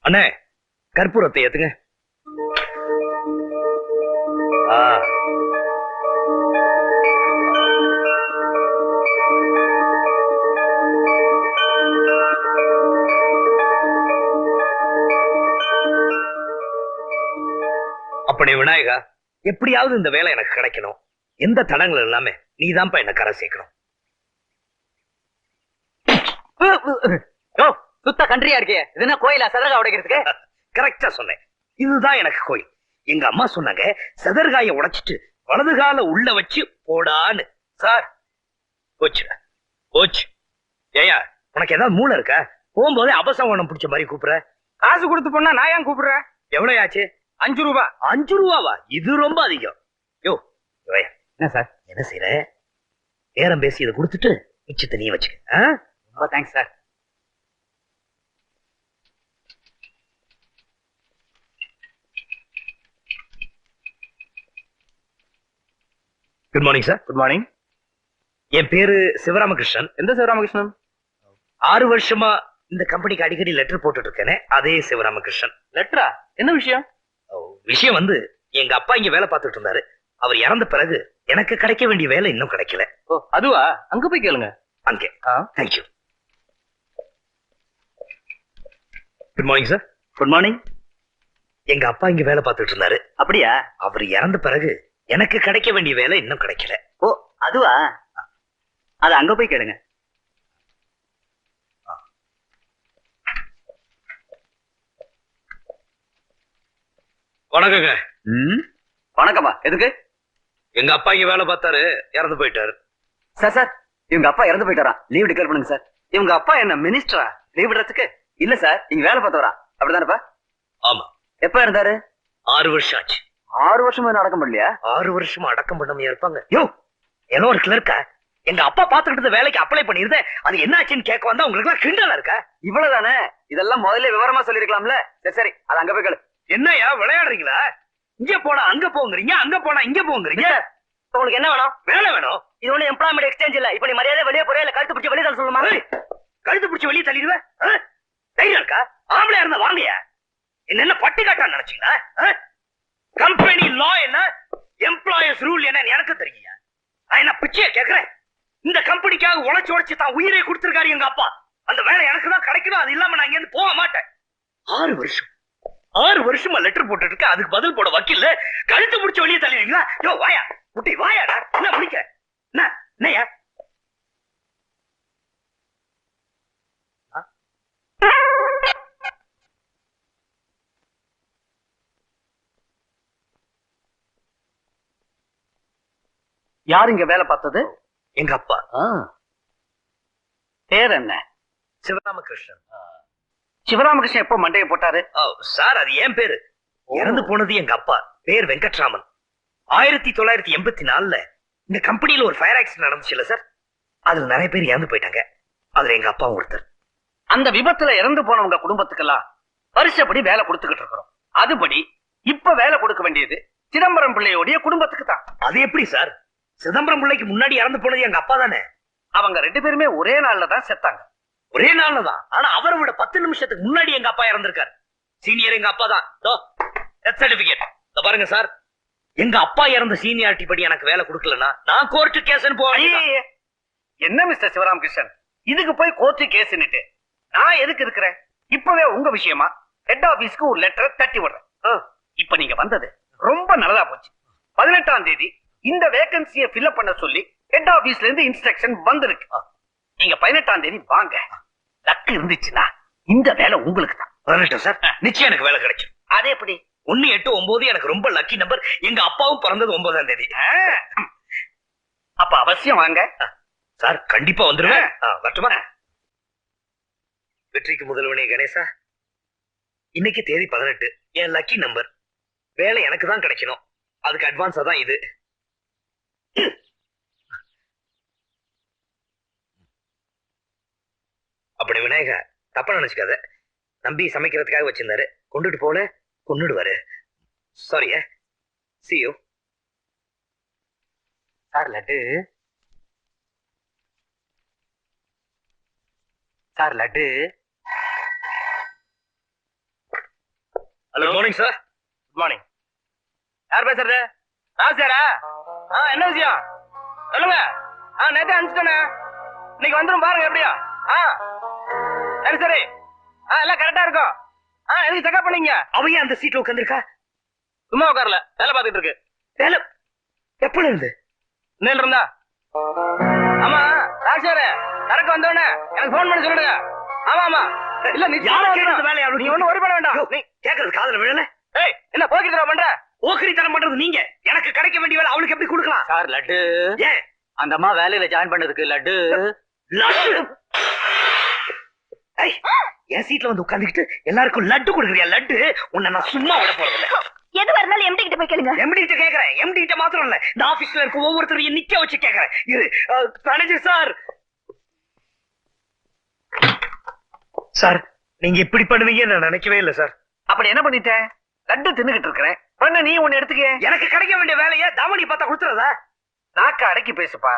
அண்ணே கற்பூரத்தை ஏத்துங்க. அப்படி விநாயகா, எப்படியாவது இந்த வேலை எனக்கு கிடைக்கணும். எந்த தடங்கள் இல்லாம நீதான்ப்பா என்ன கரை சேர்க்கணும். சுத்த கன்றியா இருக்கே, இது என்ன கோயிலா சதர்கா உடைக்கிறதுக்கு? கரெக்டா சொன்னேன், இதுதான் எனக்கு கோயில். எங்க அம்மா சொன்னாங்க சதர்காய உடைச்சிட்டு வலது கால உள்ள வச்சு போடான்னு. சார் போச்சு போச்சு. ஏயா உனக்கு ஏதாவது மூளை இருக்கா? போகும்போதே அபசவனம் பிடிச்ச மாதிரி கூப்பிடுற. காசு கொடுத்து போனா நான் ஏன் கூப்பிடுறேன்? எவ்வளவு ஆச்சு? 5 ரூபா. 5 ரூபாவா? இது ரொம்ப அதிகம். யோ என்ன சார்? என்ன செய்யற? நேரம் பேசி இதை கொடுத்துட்டு மிச்சத்தை நீ வச்சுக்க. ரொம்ப thanks sir. Good morning sir. Good morning. என் பேரு சிவராமகிருஷ்ணன். எந்த சிவராமகிருஷ்ணன்? 6 வருஷமா இந்த கம்பெனிக்கு அடிக்கடி லெட்டர் போட்டுட்டு இருக்கேனே, அதே சிவராமகிருஷ்ணன். லெட்டரா? என்ன விஷயம்? விஷயம் வந்து எங்க அப்பா இங்க வேலை பார்த்துட்டு இருந்தாரு. அவர் இறந்த பிறகு எனக்கு கிடைக்க வேண்டிய வேலை இன்னும் கிடைக்கல. ஓ அதுவா? அங்க போய் கேளுங்க. அங்கே. Thank you. Good morning sir. Good morning. எங்க அப்பா இங்க வேலை பார்த்துட்டு இருந்தாரு. அப்படியா? அவர் இறந்த பிறகு எனக்கு கிடைக்க வேண்டிய வேலை இன்னும் கிடைக்கல. ஓ அதுவா? அது அங்க போய் கேளுங்க. வணக்கங்க. வணக்கம்மா. எதுக்கு? எங்க அப்பா இங்க வேலை பார்த்தாரு, இறந்து போயிட்டாரு. சார் சார் இவங்க அப்பா இறந்து போயிட்டாரா? லீவ் டிக்ளேர் பண்ணுங்க சார். இவங்க அப்பா என்ன மினிஸ்டரா லீவ் விடுறதுக்கு? இல்ல சார், இங்க வேலை பார்த்தவரா? அப்படிதானப்பா? ஆமா. எப்ப இருந்தாரு? 6 வருஷம் ஆச்சு. 6 வருஷமா அடக்கம் பண்ணலையா? 6 வருஷமா அடக்கம் பண்ணாம இருப்பாங்க. யோ ஏதோ ஒரு கிளர்க்கா எங்க அப்பா பாத்துக்கிட்டு வேலைக்கு அப்ளை பண்ணிருந்தேன். அது என்ன ஆச்சுன்னு கேட்க வந்தா உங்களுக்கு எல்லாம் கிண்டலா இருக்கா? இவ்வளவுதானே? இதெல்லாம் முதல்ல விவரமா சொல்லிருக்கலாம்ல. சரி சரி, அது அங்க போய் கேளு. என்னையா விளையாடுறீங்களா? இங்க போனா அங்க போங்கறீங்க, அங்க போனா இங்க போங்கறீங்க. உங்களுக்கு என்ன வேணும்? வேலை வேணும். இது ஒண்ணு எம்ப்ளாய்மெண்ட் எக்ஸ்சேஞ்ச் இல்ல. இப்ப நீ மரியாதை வெளியே போறியா இல்ல கழுத்து பிடிச்சி வெளியே தள்ள சொல்லுமா? கழுத்து பிடிச்சி வெளியே தள்ளிடுவேன். தைரியம் இருக்கா? ஆம்பளையா இருந்தா வாங்கயா. என்ன பட்டி காட்டான்னு நினைச்சீங்களா? கம்பெனி லா என்ன, எம்ப்ளாயர்ஸ் ரூல் என்ன எனக்கு தெரியுங்க. நான் என்ன பிச்சையா கேக்குறேன்? இந்த கம்பெனிக்காக உழைச்சு உழைச்சு தான் உயிரை கொடுத்திருக்காரு எங்க அப்பா. அந்த வேலை எனக்கு தான் கிடைக்கணும். அது இல்லாம நான் இங்க இருந்து போக மாட்டேன். 6 வருஷமா லெட்டர் போட்டு இருக்க, அதுக்கு பதில் போட வக்கீல்ல கழுத்து முடிச்சு வெளியே தள்ளுவீங்களா? யோ வாயா குட்டி வாயாடா. என்ன முடிக்க என்னையா? யார் இங்க வேலை பார்த்தது? எங்க அப்பா. பேர் என்ன? சிவராமகிருஷ்ணன். சிவராமகிருஷ்ணன் எப்போ மண்டையை போட்டாரு? சார் அது ஏன் பேரு. இறந்து போனது எங்க அப்பா. பேர் வெங்கட்ராமன். 1984ல இந்த கம்பெனில ஒரு ஃபயர் ஆக்சிடென்ட் நடந்துச்சு இல்ல சார்? அதுல நிறைய பேர் இறந்து போயிட்டாங்க. அதுல எங்க அப்பா ஒருத்தர். அந்த விபத்துல இறந்து போனவங்க குடும்பத்துக்கெல்லாம் வருஷப்படி வேலை கொடுத்துக்கிட்டு இருக்கிறோம். அதுபடி இப்ப வேலை கொடுக்க வேண்டியது சிதம்பரம் பிள்ளையோடைய குடும்பத்துக்கு தான். அது எப்படி சார்? சிதம்பரம் பிள்ளைக்கு முன்னாடி இறந்து போனது எங்க அப்பா தானே? அவங்க 2 பேருமே ஒரே நாள்ல தான் செத்தாங்க. ஒரே நாள்ல தான். ஆனா அவரை விட 10 நிமிஷத்துக்கு முன்னாடி எங்க அப்பா இறந்திருக்காரு. சீனியர் எங்க அப்பா தான். டெத் சர்டிபிகேட் பாருங்க சார். எங்க அப்பா இறந்த சீனியாரிட்டி படி எனக்கு வேலை கொடுக்கலன்னா நான் கோர்ட்டு கேஸ்னு போவேன். என்ன மிஸ்டர் சிவராமகிருஷ்ணன், இதுக்கு போய் கோர்ட்டு கேஸ்னுட்டு நான் எதுக்கு இருக்கிறேன்? இப்பவே உங்க விஷயமா ஹெட் ஆபீஸ்க்கு ஒரு லெட்டர் தட்டி விடுறேன். இப்ப நீங்க வந்தது ரொம்ப நல்லதா போச்சு. 18ஆம் தேதி இந்த வேகன்சியை ஃபில் பண்ண சொல்லி ஹெட் ஆபீஸ்ல இருந்து இன்ஸ்ட்ரக்ஷன் வந்திருக்கு. நீங்க 18ஆம் தேதி வாங்க. லக்கு இருந்துச்சுன்னா இந்த வேலை உங்களுக்கு தான். வரட்டும் சார், நிச்சயம் எனக்கு வேலை கிடைக்கும். அதே எப்படி? 1, 8, 9 எனக்கு ரொம்ப லக்கி நம்பர். எங்க அப்பாவும் பிறந்தது 9ஆம் தேதி. அப்ப அவசியம் வாங்க சார். கண்டிப்பா வந்துருவேன். வரட்டுமா? வெற்றிக்கு முதல்வனே கணேசா, இன்னைக்கு தேதி 18. என் லக்கி நம்பர். வேலை எனக்கு தான் கிடைக்கணும். அதுக்கு அட்வான்ஸா தான் இது. அப்படி விநாயகா தப்பா நினைச்சுக்காத. நம்பி சமைக்கிறதுக்காக வச்சிருந்தாரு. கொண்டுட்டு போல கொண்டுடுவாரு. Sorry. see you. Sir laddu. Sir laddu. Hello morning sir. Good morning. யார் பேசுறது? சாரா? என்ன விஷயம் சொல்லுங்க. நேத்து அனுப்பிச்சிட்டேனே, இன்னைக்கு வந்துரும் பாருங்க. எப்படியா? சரி சரி, எல்லாம் கரெக்டா இருக்கும். எதுக்கு செக்அப் பண்ணீங்க? அவையே அந்த சீட்ல உட்காந்துருக்கா? சும்மா உட்காரல, வேலை பார்த்துட்டு இருக்கு. வேலை எப்பல இருந்து? இன்னையில இருந்தா. ஆமா ராஜாரு, கரெக்ட் வந்தோடனே எனக்கு போன் பண்ணி சொல்லுங்க. ஆமா ஆமா. இல்ல நீ யாரை கேக்குறது வேலையா? நீ ஒண்ணும் worry பண்ண வேண்டாம். நீ கேக்குறது காதுல விழல. ஏய் என்ன போக்கிட்டற பண்ற? ஓக்கிரித்தனம் பண்றது நீங்க. எனக்கு கிடைக்க வேண்டிய வேலை அவளுக்கு எப்படி கொடுக்கலாம்? சார் லட்டு. ஏன் அந்த அம்மா வேலையில ஜாயின் பண்ணதுக்கு லட்டு. லட்டு? ஏய் என் சீட்ல வந்து உட்கார்ந்துக்கிட்டு எல்லாருக்கும் லட்டு கொடுக்குறியா? லட்டு உன்னை நான் சும்மா விட போறது இல்ல. எதுவா இருந்தாலும் எம்டி கிட்ட போய் கேளுங்க. எம்டி கிட்ட கேக்குறேன். எம்டி கிட்ட மாத்திரம் இல்ல, இந்த ஆபீஸ்ல இருக்க ஒவ்வொருத்தரையும் நிக்க வச்சு கேக்குறேன். இரு மேனேஜர் சார். சார் நீங்க இப்படி பண்ணுவீங்கன்னு நான் நினைக்கவே இல்ல சார். அப்படி என்ன பண்ணிட்டேன்? லட்டு தின்னுகிட்டு இருக்கிறேன். பண்ண நீ ஒண்ணு எடுத்துக்க. எனக்கு கிடைக்க வேண்டிய வேலையை தாவணி பார்த்தா கொடுத்துறதா? நாக்க அடக்கி பேசுப்பா.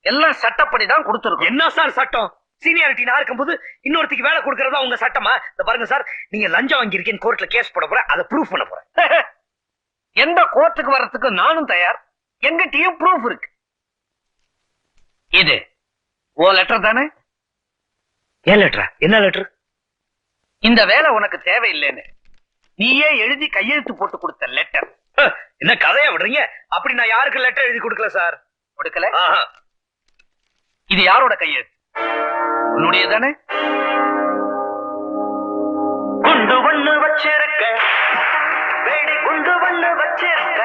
எல்லாம் சட்டப்படி தான் கொடுத்துருக்கோம். என்ன சார் சட்டம்? சீனியாரிட்டி நான் இருக்கும்போது இன்னொருத்திக்கு வேலை கொடுக்கறதா உங்க சட்டமா? இந்த பாருங்க சார், நீங்க லஞ்சம் வாங்கியிருக்கேன்னு கோர்ட்ல கேஸ் போட போறேன், அதை ப்ரூஃப் பண்ண போறேன். எந்த கோர்ட்டுக்கு வர்றதுக்கு நானும் தயார். எங்கிட்டயும் ப்ரூஃப் இருக்கு. இது ஓ லெட்டர் தானே? ஏன் லெட்டரா? என்ன லெட்டர்? இந்த வேலை உனக்கு தேவையில்லைன்னு நீயே எழுதி கையெழுத்து போட்டு கொடுத்த லெட்டர். என்ன கதையா விடுறீங்க? அப்படி நான் யாருக்கு லெட்டர் எழுதி கொடுக்கல சார். கொடுக்கல? இது யாரோட கையெழுத்து? உன்னுடைய தானே? குண்டு பண்ணு வச்சிருக்க, வேடி குண்டு பண்ணு வச்சிருக்க.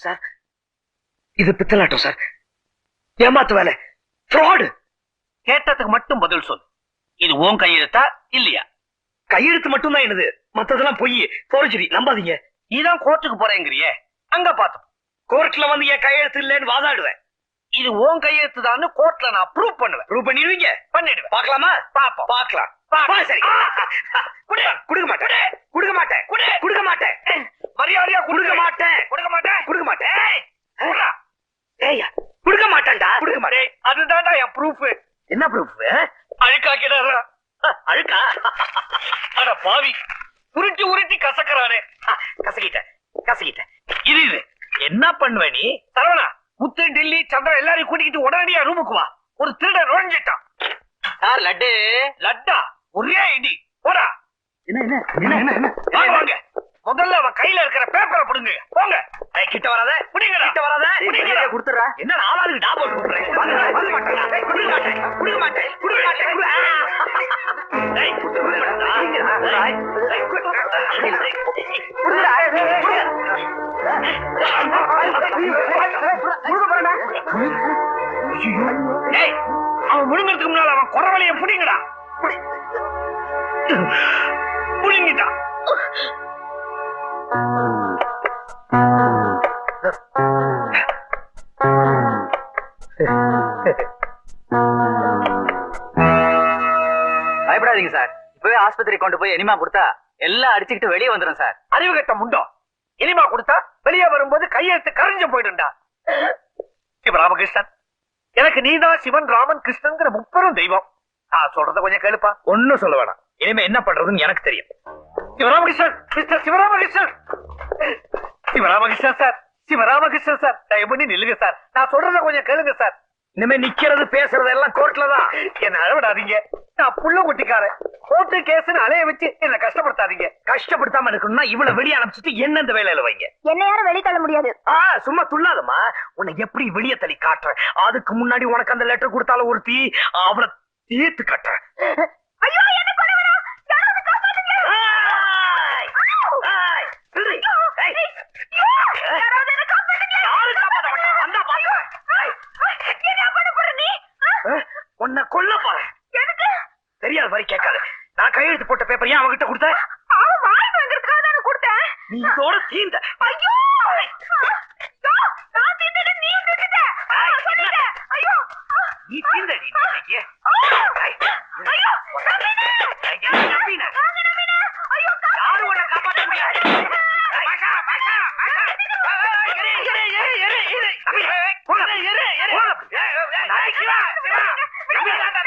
சார் இது பித்தலாட்டம் சார், ஏமாத்து வேலை, ஃப்ராடு. கேட்டதுக்கு மட்டும் பதில் சொல். இது உன் கையெழுத்தா இல்லையா? கையெழுத்து மட்டும் தான் என்னது, மத்ததெல்லாம் பொய், போர்ஜரி, நம்பாதீங்க. நீதான் கோர்ட்டுக்கு போறேங்கிறியே, அங்க பாத்து. கோர்ட்ல வந்து என் கையெழுத்து இல்லைன்னு வாதாடுவேன். இது உன் கையெழுத்து தான் கோர்ட்ல நான் ப்ரூவ் பண்ணுவேன். ப்ரூவ் பண்ணிடுவீங்க? பண்ணிடுவேன். பார்க்கலாமா? பாப்போம். பார்க்கலாம். சரி கொடுக்க மாட்டேன், கொடுக்க மாட்டேன், கொடுக்க மாட்டேன், மரியாதையா கொடுக்க மாட்டேன், கொடுக்க மாட்டேன், கொடுக்க மாட்டேன். ஏய்யா கொடுக்க மாட்டேன்டா, கொடுக்க மாட்டேன். அதுதான்டா என் ப்ரூஃப். என்ன ப்ரூஃப்? அழுக்காக்கிறாரா? அழுக்கா? அட பாவி, உருட்டி உருட்டி கசக்கறானே. கசக்கிட்டேன். இது இது என்ன பண்ணுவ நீ? சரவணா, முத்து, டில்லி, சந்திரன் எல்லாரையும் கூட்டிக்கிட்டு உடனடியா ரூமுக்கு வா. ஒரு திருடன் நுழைஞ்சிட்டான். சார் லட்டு. லட்டா? ஒரே இடி. போடா. என்ன வாங்க வாங்க. முதல்ல அவன் கையில இருக்கிற பேப்பரை புடுங்க. போங்க. கிட்ட வராத, புடிங்கடா. கிட்ட வராத. புடிங்கடா. கொடுத்துறா. என்ன ஆளாளுக்கு டாப் அவுட் பண்றேன். கொடுக்க மாட்டேன், கொடுக்க மாட்டேன், கொடுக்க மாட்டேன், கொடுக்க மாட்டேன். டேய் கொடுக்க ஏய், அவன் முழுங்கிறதுக்கு முன்னால அவன் குறவலைய புடிங்கடா. புடிங்கிட்டான். பயப்படாதீங்க சார், இப்பவே ஆஸ்பத்திரி கொண்டு போய் எனிமா கொடுத்தா எல்லாம் அடிச்சுக்கிட்டு வெளியே வந்துடும் சார். அறிவு கட்ட முண்டோ. இனிமா கொடுத்தா வெளியே வரும்போது கையெழுத்து கரைஞ்சு போயிடும்டா. சிவராமகிருஷ்ணன், எனக்கு நீதான் சிவன், ராமன், கிருஷ்ணன் முப்பெரும் தெய்வம். நான் சொல்றத கொஞ்சம் கேளுப்பா. ஒண்ணும் சொல்ல வேணாம், இனிமே என்ன பண்றதுன்னு எனக்கு தெரியும். Sivaramakrishnan, mister Sivaramakrishnan. Sivaramakrishnan sir, Sivaramakrishnan sir, தயவு பண்ணி நில்லுங்க சார். நான் சொல்றத கொஞ்சம் கேளுங்க சார். இனிமே நிக்கிறது பேசுறது எல்லாம் கோர்ட்ல தான். என்ன அழவிடாதீங்க. நான் புள்ள குட்டிக்காரன். கோர்ட்டு கேஸ்னு அலைய வச்சு என்ன கஷ்டப்படுத்தாதீங்க. கஷ்டப்படுத்தாம இருக்கணும்னா இவ்வளவு வெளியே அனுப்பிச்சிட்டு என்ன இந்த வேலையில வைங்க. என்ன யாரும் வெளியே தள்ள முடியாது. சும்மா துள்ளாதம்மா, உன்னை எப்படி வெளியே தள்ளி காட்டுறேன். அதுக்கு முன்னாடி உனக்கு அந்த லெட்டர் கொடுத்தாலும் ஒருத்தி, அவளை தீர்த்து காட்டுறேன். ஐயோ என்ன கொலை வரும். யாராவது காப்பாத்துங்க. யாராவது என்ன காப்பாத்துங்க. யாரு காப்பாத்த மாட்டான்? வந்தா பாத்துறேன். என்ன பண்ண போற நீ? உன்னை கொல்ல போறேன். எதுக்கு? தெரியாத மாதிரி கேட்காது. நான் கையெழுத்து போட்ட பேப்பர் ஏன் அவகிட்ட கொடுத்த? அவன் வாய் வாங்குறதுக்காக தான கொடுத்தேன். நீ இதோட தீந்த. ஐயோ நான் தீந்தது நீ தீந்துட்ட. சொல்லுங்க. ஐயோ நீ தீந்தடி இன்னைக்கு. ஐயோ நம்பின ஐயோ யாரு உன்னை காப்பாற்ற முடியாது.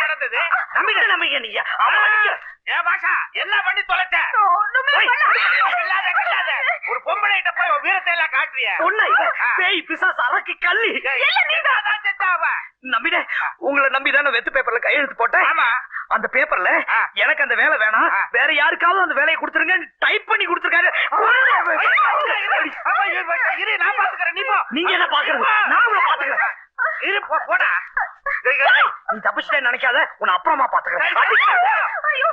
நடந்தது நம்பின என்ன நம்பிக்கை நீங்க ஏ பாஷா என்ன பண்ணி தொலைச்ச ஒண்ணுமே ஓய், பண்ணல. ஒரு பொம்பளை கிட்ட போய் உன் வீரத்தை எல்லாம் காட்டுறிய சொன்ன பேய் பிசாசு அரக்கி கள்ளி நம்பிட உங்களை நம்பிதானே வெத்து பேப்பர்ல கையெழுத்து போட்டேன் ஆமா அந்த பேப்பர்ல எனக்கு அந்த வேலை வேணாம் வேற யாருக்காவது அந்த வேலையை கொடுத்துருங்க டைப் பண்ணி கொடுத்துருக்காரு இரு நான் பாத்துக்கிறேன் நீ போ நீங்க என்ன பாக்குறது நான் உங்களை பாத்துக்கிறேன் இரு போடா நீ தப்பிச்சிட்டே நினைக்காத உன்னை அப்புறமா பாத்துக்கிறேன் ஐயோ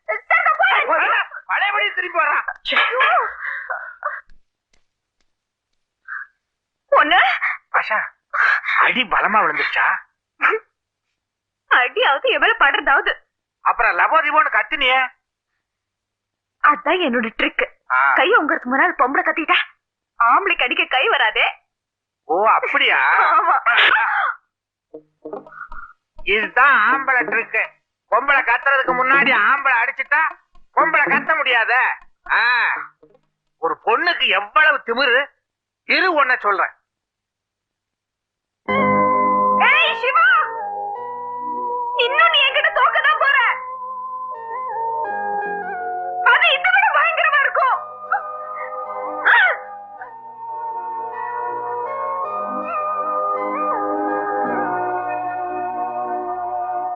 சரி நான் போறேன். பழையபடி திரும்பி வர்றான் பொண்ணு பாஷா அடி பலமா விழுந்துருச்சா அடியாவது என் மேல படுறதாவது அப்புறம் லபோதிபோன்னு கத்தினியே அதான் என்னோட ட்ரிக் கை உங்கறதுக்கு முன்னாடி பொம்பளை கத்திட்டா ஆம்பளைக்கு அடிக்க கை வராதே. ஓ அப்படியா ஆமா. இதுதான் ஆம்பளை ட்ரிக்கு பொம்பளை கத்துறதுக்கு முன்னாடி ஆம்பளை அடிச்சுட்டா பொம்பளை கத்த முடியாத ஒரு பொண்ணுக்கு எவ்வளவு திமிரு இரு ஒன்ன சொல்றேன்